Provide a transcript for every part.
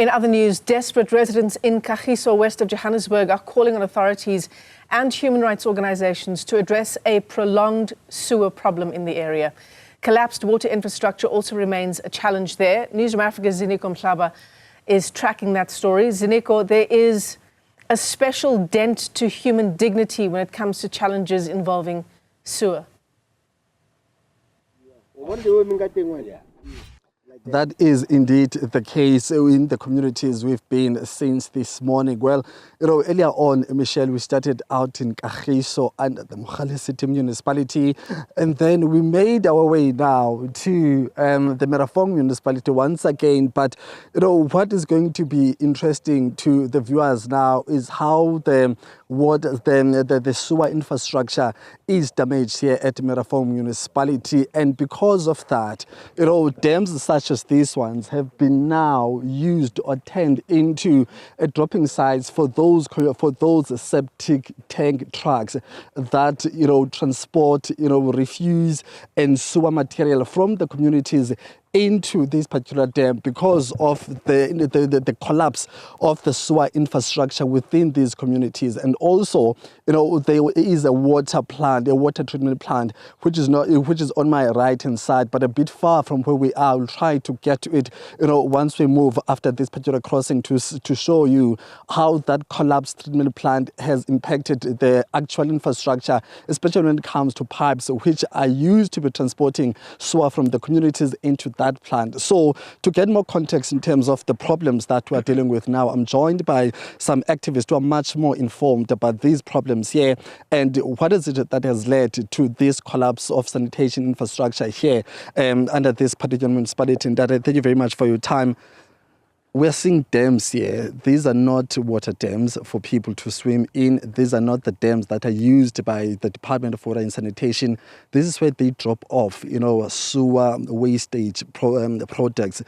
In other news, desperate residents in Kagiso, west of Johannesburg, are calling on authorities and human rights organizations to address a prolonged sewer problem in the area. Collapsed water infrastructure also remains a challenge there. Newzroom Afrika's Ziniko Mhlaba is tracking that story. Ziniko, there is a special dent to human dignity when it comes to challenges involving sewer. That is indeed the case in the communities we've been since this morning. Well, earlier on, Michelle, we started out in Kagiso under the Mhlaba City Municipality, and then we made our way now to the Merafong Municipality once again. But, what is going to be interesting to the viewers now is how the sewer infrastructure is damaged here at Merafong Municipality. And because of that, dams such as these ones have been now used or turned into dropping sites for those septic tank trucks that transport refuse and sewer material from the communities into this particular dam because of the collapse of the sewer infrastructure within these communities. And also, there is a water treatment plant, which is on my right hand side, but a bit far from where we are. We'll try to get to it, once we move after this particular crossing to show you how that collapsed treatment plant has impacted the actual infrastructure, especially when it comes to pipes, which are used to be transporting sewer from the communities into that plant. So to get more context in terms of the problems that we're dealing with now, I'm joined by some activists who are much more informed about these problems here and what is it that has led to this collapse of sanitation infrastructure here under this particular municipality. And thank you very much for your time. We're seeing dams here. These are not water dams for people to swim in. These are not the dams that are used by the Department of Water and Sanitation. This is where they drop off, sewer wastage products.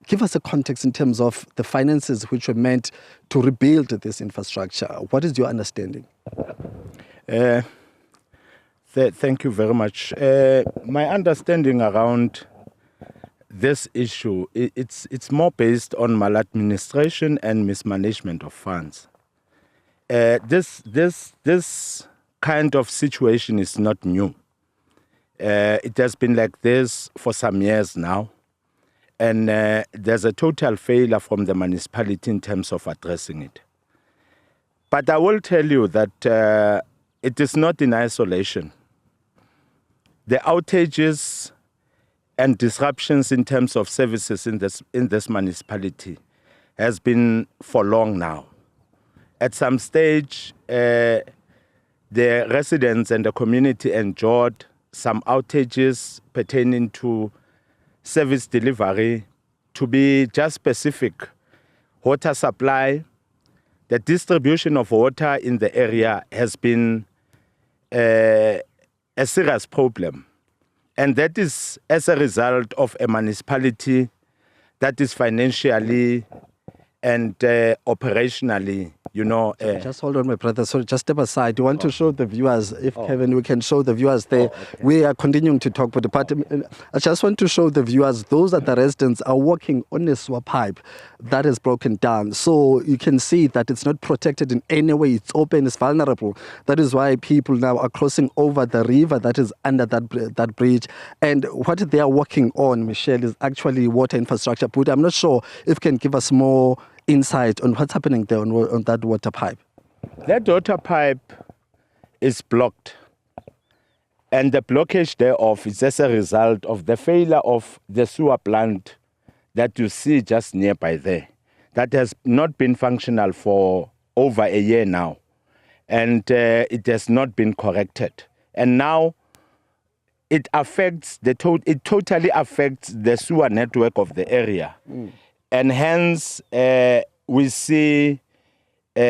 Give us a context in terms of the finances which were meant to rebuild this infrastructure. What is your understanding? Thank you very much. My understanding around this issue, it's more based on maladministration and mismanagement of funds. This kind of situation is not new. It has been like this for some years now, and there's a total failure from the municipality in terms of addressing it. But I will tell you that it is not in isolation. The outages and disruptions in terms of services in this municipality has been for long now. At some stage, the residents and the community endured some outages pertaining to service delivery. To be just specific, water supply, the distribution of water in the area has been a serious problem. And that is as a result of a municipality that is financially and operationally, Just hold on, my brother. Sorry, just step aside. You want to show the viewers, if Kevin, we can show the viewers there. Okay. We are continuing to talk, but I just want to show the viewers, those are the residents are walking on a sewer pipe that is broken down. So you can see that it's not protected in any way. It's open, it's vulnerable. That is why people now are crossing over the river that is under that bridge. And what they are working on, Michelle, is actually water infrastructure. But I'm not sure if you can give us more insight on what's happening there on that water pipe. That water pipe is blocked, and the blockage thereof is as a result of the failure of the sewer plant that you see just nearby there. That has not been functional for over a year now, and it has not been corrected. And now it affects it totally affects the sewer network of the area. And hence, we see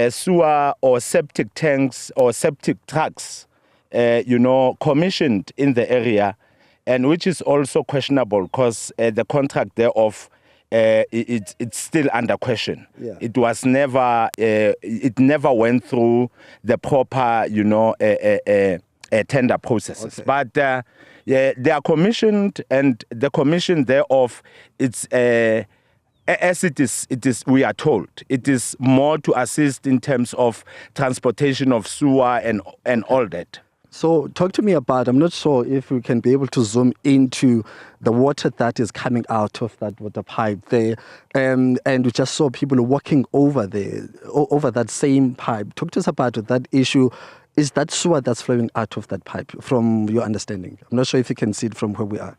sewer or septic tanks or septic trucks, commissioned in the area, and which is also questionable because the contract thereof, it's still under question. Yeah. It was never, it never went through the proper, tender processes. Okay. But they are commissioned, and the commission thereof, it's as it is, we are told, it is more to assist in terms of transportation of sewer and all that. So talk to me about, I'm not sure if we can be able to zoom into the water that is coming out of that water pipe there. And we just saw people walking over there, over that same pipe. Talk to us about that issue. Is that sewer that's flowing out of that pipe from your understanding? I'm not sure if you can see it from where we are.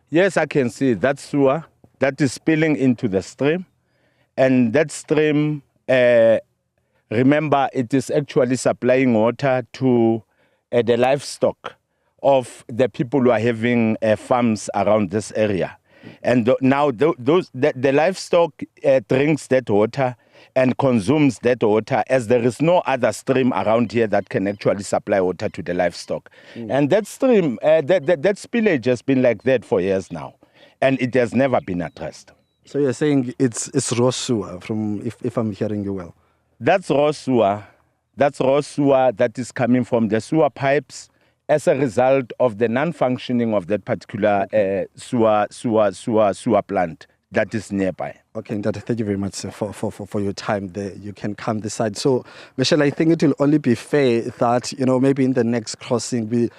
Yes, I can see that sewer that is spilling into the stream. And that stream, remember, it is actually supplying water to the livestock of the people who are having farms around this area. And now the livestock drinks that water and consumes that water, as there is no other stream around here that can actually supply water to the livestock. And that stream, that spillage has been like that for years now, and it has never been addressed. So you're saying it's raw sewer, from if I'm hearing you well? That's raw sewer. That's raw sewer that is coming from the sewer pipes as a result of the non-functioning of that particular sewer plant that is nearby. Okay, Ndata, thank you very much for your time there. You can come this side. So, Michelle, I think it will only be fair that, maybe in the next crossing we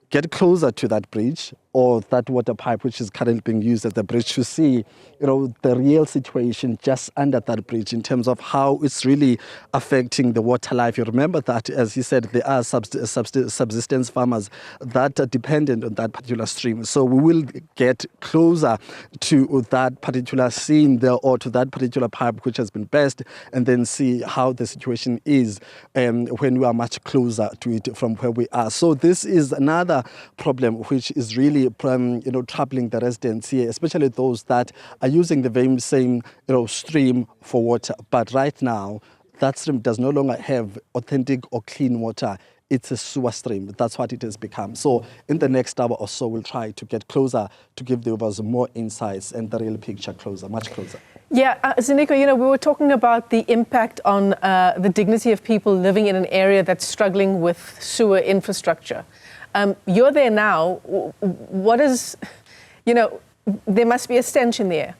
get closer to that bridge or that water pipe which is currently being used as the bridge to see, the real situation just under that bridge in terms of how it's really affecting the water life. You remember that, as you said, there are subsistence farmers that are dependent on that particular stream. So we will get closer to that particular scene there or to that particular pipe which has been burst and then see how the situation is when we are much closer to it from where we are. So this is another problem which is really troubling the residents here, especially those that are using the very same stream for water. But right now, that stream does no longer have authentic or clean water. It's a sewer stream. That's what it has become. So in the next hour or so, we'll try to get closer to give the viewers more insights and the real picture closer, much closer. Yeah, Ziniko, we were talking about the impact on the dignity of people living in an area that's struggling with sewer infrastructure. You're there now. What is, there must be a stench in the air.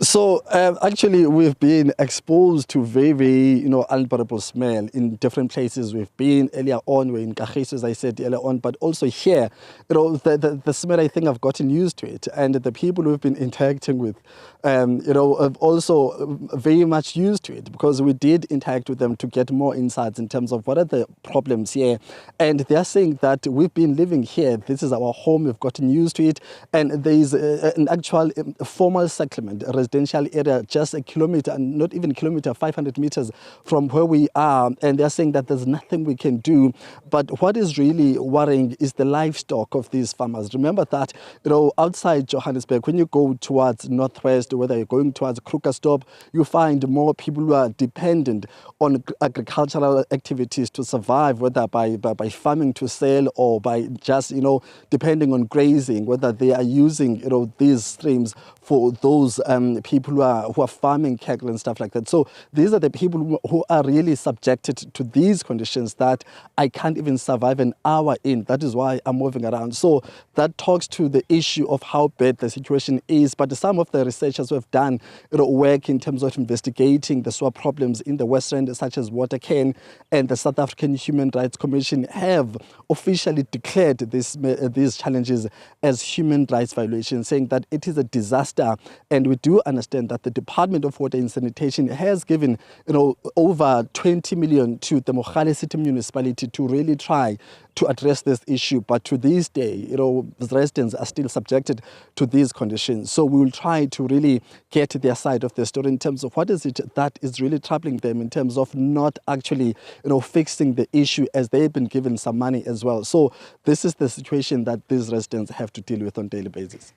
So actually, we've been exposed to very, very, unbearable smell in different places. We've been earlier on, we're in Kagiso, as I said earlier on, but also here, the smell, I think I've gotten used to it. And the people we've been interacting with, have also very much used to it because we did interact with them to get more insights in terms of what are the problems here. And they're saying that we've been living here. This is our home. We've gotten used to it. And there's an actual formal settlement, a residential area, just a kilometer, and not even a kilometer, 500 meters from where we are. And they're saying that there's nothing we can do. But what is really worrying is the livestock of these farmers. Remember that, outside Johannesburg, when you go towards northwest, whether you're going towards Krugersdorp, you find more people who are dependent on agricultural activities to survive, whether by farming to sell or by just, depending on grazing, whether they are using, these streams for those people who are farming cattle and stuff like that. So these are the people who are really subjected to these conditions that I can't even survive an hour in. That is why I'm moving around. So that talks to the issue of how bad the situation is. But some of the researchers who have done work in terms of investigating the sewer problems in the West End, such as Watercan and the South African Human Rights Commission, have officially declared these challenges as human rights violations, saying that it is a disaster. And we do understand that the Department of Water and Sanitation has given over 20 million to the Mhlaba City Municipality to really try to address this issue. But to this day, residents are still subjected to these conditions. So we will try to really get their side of the story in terms of what is it that is really troubling them in terms of not actually, fixing the issue, as they've been given some money as well. So this is the situation that these residents have to deal with on a daily basis.